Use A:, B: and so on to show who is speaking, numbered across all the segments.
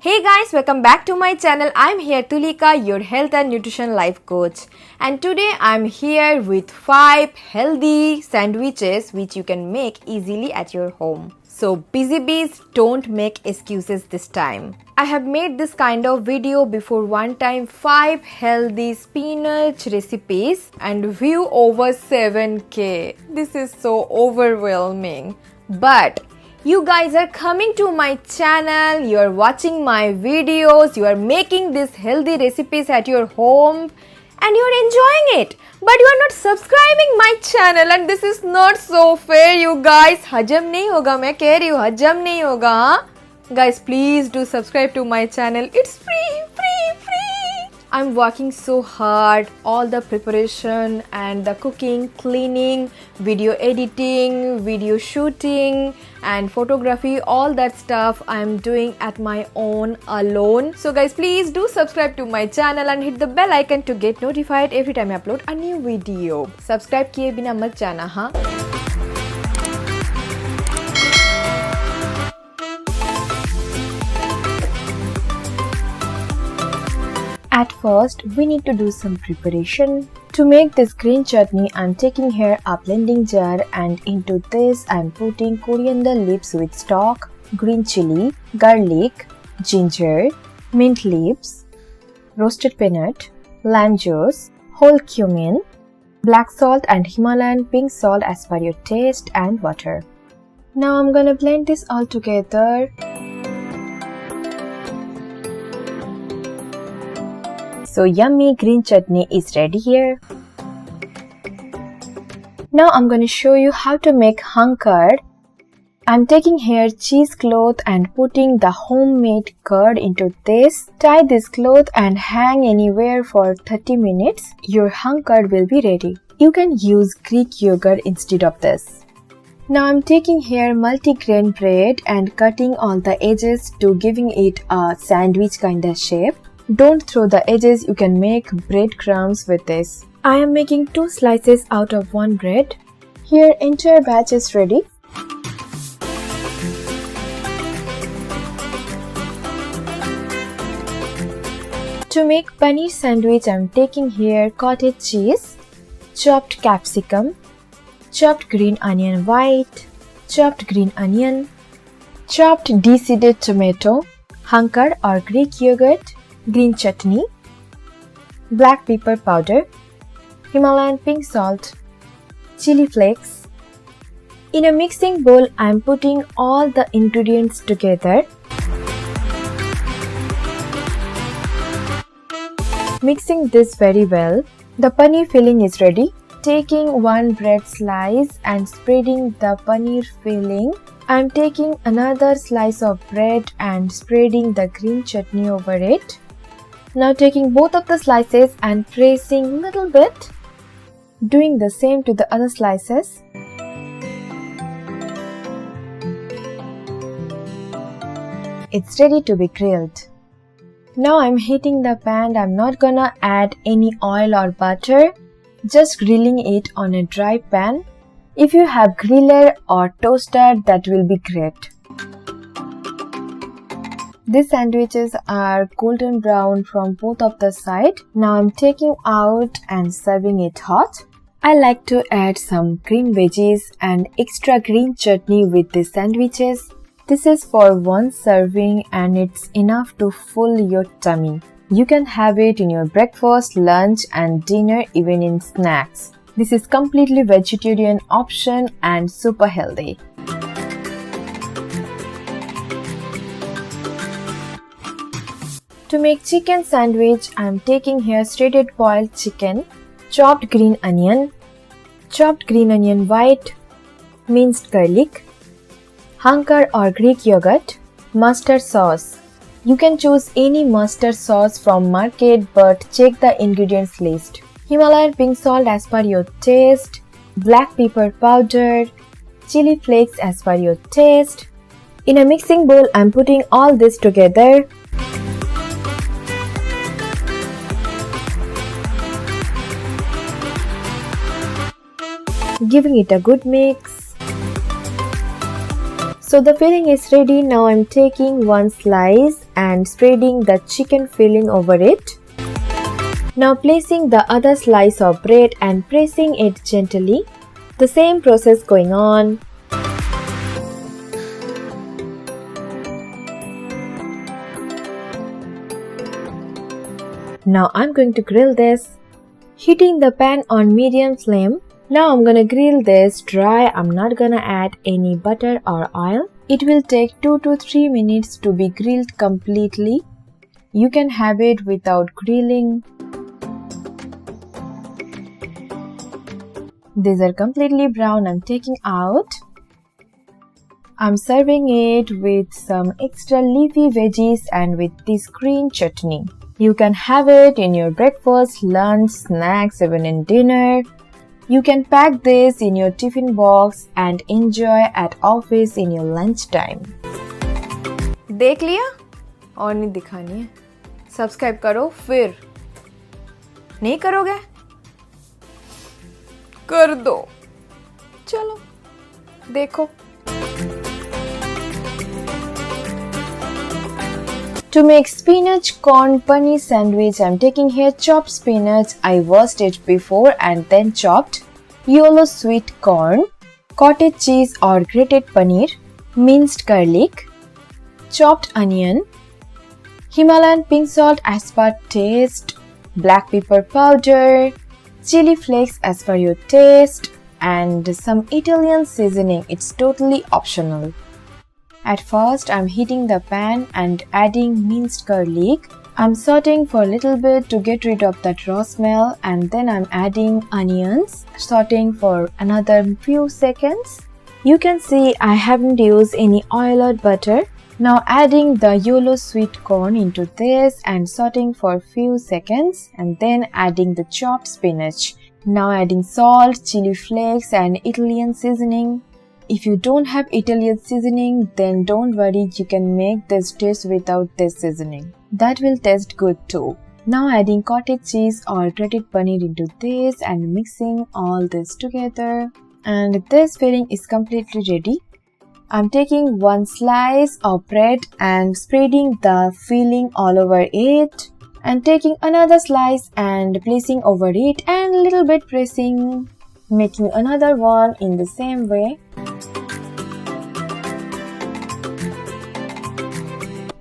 A: Hey guys, welcome back to my channel. I'm here Tulika, your health and nutrition life coach. And today I'm here with 5 healthy sandwiches which you can make easily at your home. So busy bees, don't make excuses this time. I have made this kind of video before one time, 5 healthy spinach recipes and view over 7k. This is so overwhelming. But you guys are coming to my channel, you are watching my videos, you are making these healthy recipes at your home and you are enjoying it. But you are not subscribing my channel and this is not so fair, you guys. हजम नहीं होगा, मैं कह रही हूँ हजम नहीं होगा. Guys, please do subscribe to my channel. It's free. I'm working so hard, all the preparation and the cooking, cleaning, video editing, video shooting and photography, all that stuff I'm doing at my own alone. So guys, please do subscribe to my channel and hit the bell icon to get notified every time I upload a new video. Subscribe किए बिना मत जाना हाँ. At first, we need to do some preparation. To make this green chutney, I'm taking here a blending jar and into this I'm putting coriander leaves with stock, green chili, garlic, ginger, mint leaves, roasted peanut, lime juice, whole cumin, black salt and Himalayan pink salt as per your taste and water. Now I'm gonna blend this all together. So yummy green chutney is ready here. Now I'm going to show you how to make hung curd. I'm taking here cheesecloth and putting the homemade curd into this. Tie this cloth and hang anywhere for 30 minutes. Your hung curd will be ready. You can use Greek yogurt instead of this. Now I'm taking here multi-grain bread and cutting all the edges to giving it a sandwich kind of shape. Don't throw the edges, you can make breadcrumbs with this. I am making 2 slices out of 1 bread. Here entire batch is ready. To make paneer sandwich, I am taking here cottage cheese, chopped capsicum, chopped green onion white, chopped green onion, chopped deseeded tomato, hung curd or Greek yogurt, green chutney, black pepper powder, Himalayan pink salt, chili flakes. In a mixing bowl, I am putting all the ingredients together. Mixing this very well. The paneer filling is ready. Taking 1 bread slice and spreading the paneer filling. I am taking another slice of bread and spreading the green chutney over it. Now taking both of the slices and pressing little bit. Doing the same to the other slices. It's ready to be grilled. Now I'm heating the pan. I'm not gonna add any oil or butter. Just grilling it on a dry pan. If you have griller or toaster, that will be great. These sandwiches are golden brown from both of the sides. Now I'm taking out and serving it hot. I like to add some green veggies and extra green chutney with these sandwiches. This is for 1 serving and it's enough to fill your tummy. You can have it in your breakfast, lunch and dinner, even in snacks. This is completely vegetarian option and super healthy. To make chicken sandwich, I am taking here shredded boiled chicken, chopped green onion white, minced garlic, hung curd or Greek yogurt, mustard sauce. You can choose any mustard sauce from market but check the ingredients list. Himalayan pink salt as per your taste, black pepper powder, chili flakes as per your taste. In a mixing bowl, I am putting all this together. Giving it a good mix. So the filling is ready. Now I'm taking one slice and spreading the chicken filling over it. Now placing the other slice of bread and pressing it gently. The same process going on. Now I'm going to grill this. Heating the pan on medium flame. Now I'm gonna grill this dry. I'm not gonna add any butter or oil. It will take 2 to 3 minutes to be grilled completely. You can have it without grilling. These are completely brown. I'm taking out. I'm serving it with some extra leafy veggies and with this green chutney. You can have it in your breakfast, lunch, snacks, even in dinner. You can pack this in your tiffin box and enjoy at office in your lunch time. देख लिया? और नहीं दिखानी है. Subscribe करो फिर. नहीं करोगे? कर दो. चलो देखो. To make spinach corn paneer sandwich, I'm taking here chopped spinach. I washed it before and then chopped. Yellow sweet corn, cottage cheese or grated paneer, minced garlic, chopped onion, Himalayan pink salt as per taste, black pepper powder, chili flakes as per your taste, and some Italian seasoning. It's totally optional. At first, I'm heating the pan and adding minced garlic. I'm sauteing for a little bit to get rid of that raw smell, and then I'm adding onions, sauteing for another few seconds. You can see I haven't used any oil or butter. Now adding the yellow sweet corn into this and sauteing for a few seconds, and then adding the chopped spinach. Now adding salt, chili flakes and Italian seasoning. If you don't have Italian seasoning, then don't worry, you can make this dish without this seasoning. That will taste good too. Now adding cottage cheese or grated paneer into this and mixing all this together. And this filling is completely ready. I'm taking one slice of bread and spreading the filling all over it. And taking another slice and placing over it and a little bit pressing. Making another one in the same way.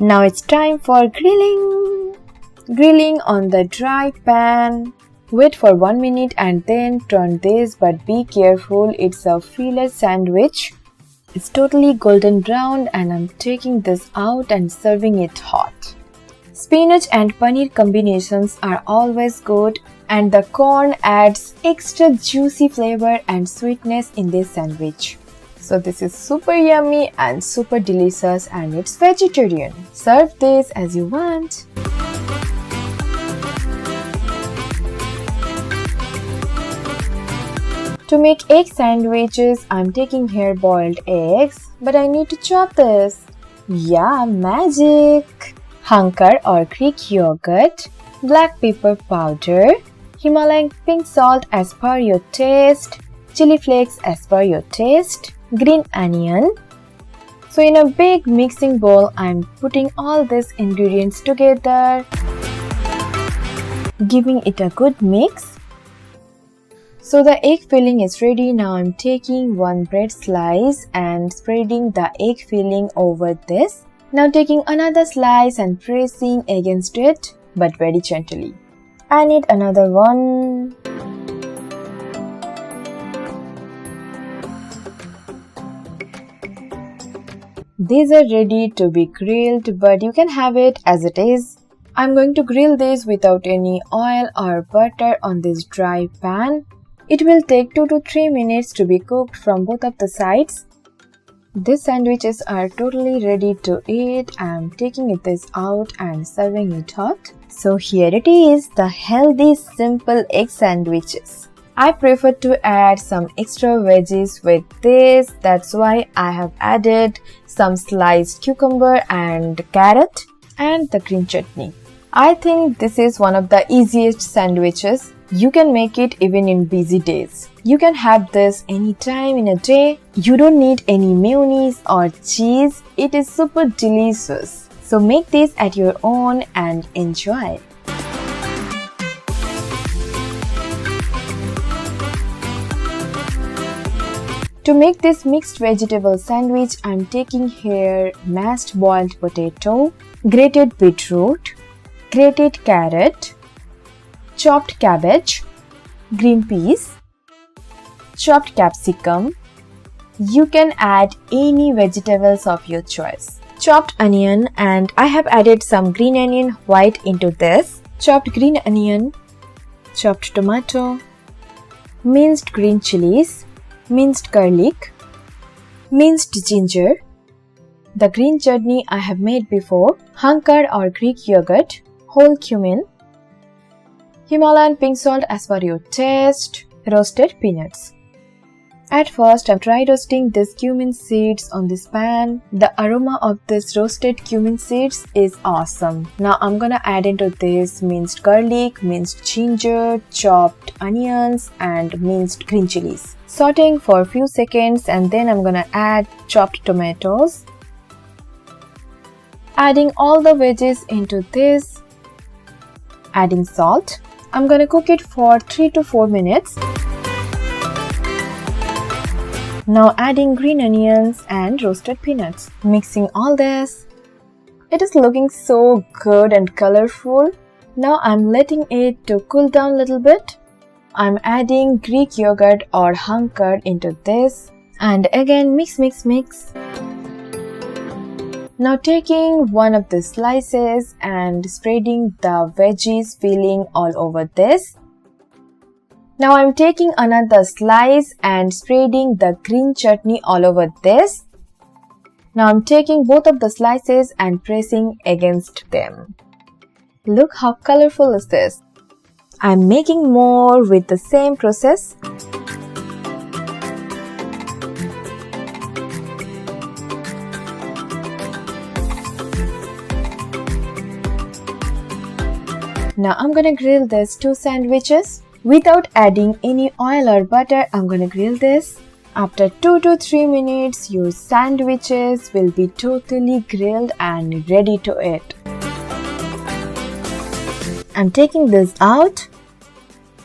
A: Now it's time for grilling. Grilling on the dry pan. Wait for 1 minute and then turn this, but be careful, it's a fillet sandwich. It's totally golden brown and I'm taking this out and serving it hot. Spinach and paneer combinations are always good, and the corn adds extra juicy flavor and sweetness in this sandwich. So this is super yummy and super delicious, and it's vegetarian. Serve this as you want. To make egg sandwiches, I'm taking here boiled eggs, but I need to chop this. Yeah, magic! Hankar or Greek yogurt, black pepper powder, Himalayan pink salt as per your taste, chili flakes as per your taste, green onion. So in a big mixing bowl, I'm putting all these ingredients together, giving it a good mix. So the egg filling is ready. Now I'm taking one bread slice and spreading the egg filling over this. Now taking another slice and pressing against it, but very gently. I need another one. These are ready to be grilled, but you can have it as it is. I'm going to grill this without any oil or butter on this dry pan. It will take 2 to 3 minutes to be cooked from both of the sides. These sandwiches are totally ready to eat. I'm taking this out and serving it hot. So here it is, the healthy simple egg sandwiches. I prefer to add some extra veggies with this. That's why I have added some sliced cucumber and carrot and the green chutney. I think this is one of the easiest sandwiches. You can make it even in busy days. You can have this anytime in a day. You don't need any mayonnaise or cheese. It is super delicious. So make this at your own and enjoy. To make this mixed vegetable sandwich, I'm taking here mashed boiled potato, grated beetroot, grated carrot, chopped cabbage, green peas, chopped capsicum. You can add any vegetables of your choice. Chopped onion, and I have added some green onion white into this. Chopped green onion, chopped tomato, minced green chilies, minced garlic, minced ginger, the green chutney I have made before, hung curd or Greek yogurt, whole cumin, Himalayan pink salt as per your taste, roasted peanuts. At first, I'm dry roasting these cumin seeds on this pan. The aroma of this roasted cumin seeds is awesome. Now I'm gonna add into this minced garlic, minced ginger, chopped onions and minced green chilies. Sauteing for a few seconds, and then I'm gonna add chopped tomatoes. Adding all the veggies into this. Adding salt. I'm gonna cook it for 3 to 4 minutes. Now adding green onions and roasted peanuts. Mixing all this. It is looking so good and colorful. Now I'm letting it to cool down a little bit. I'm adding Greek yogurt or hung curd into this. And again mix. Now taking one of the slices and spreading the veggies filling all over this. Now I'm taking another slice and spreading the green chutney all over this. Now I'm taking both of the slices and pressing against them. Look how colorful is this. I'm making more with the same process. Now I'm gonna grill these 2 sandwiches. Without adding any oil or butter, I'm gonna grill this. After 2 to 3 minutes, your sandwiches will be totally grilled and ready to eat. I'm taking this out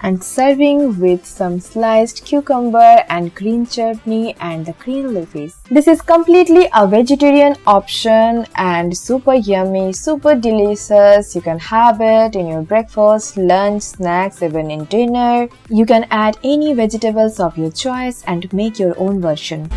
A: and serving with some sliced cucumber and green chutney and the green leafies. This is completely a vegetarian option and super yummy, super delicious. You can have it in your breakfast, lunch, snacks, even in dinner. You can add any vegetables of your choice and make your own version.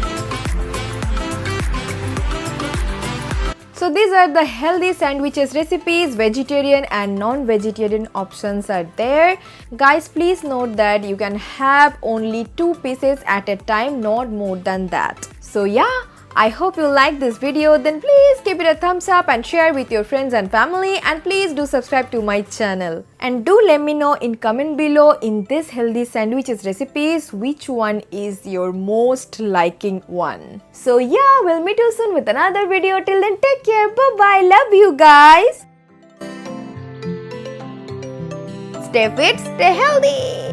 A: So these are the healthy sandwiches recipes. Vegetarian and non-vegetarian options are there. Guys, please note that you can have only 2 pieces at a time, not more than that. So yeah, I hope you like this video. Then please give it a thumbs up and share with your friends and family, and please do subscribe to my channel. And do let me know in comment below in this healthy sandwiches recipes which one is your most liking one. So yeah, we'll meet you soon with another video. Till then, take care. Bye bye. Love you guys. Stay fit, stay healthy.